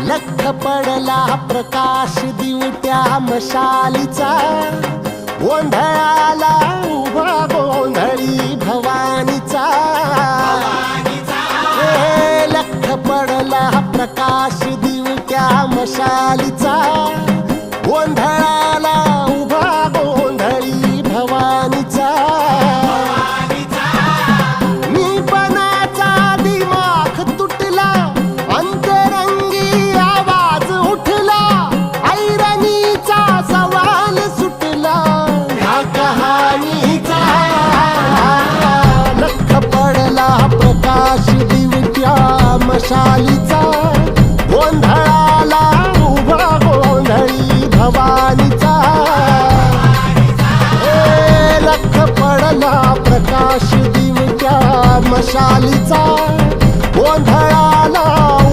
लख पडला प्रकाश दिवट्या मशालीचा, गोंधळाला उभा गोंधळी भवानीचा. लख पडला प्रकाश दिवट्या मशालीचा, गोंधळाला उभा गोंधळी भवानीचा. प्रकाश दिवट्या मशालीचा, गोंधळाला उभा गोंधळी भवानीचा. लख पडला प्रकाश दिवट्या मशालीचा,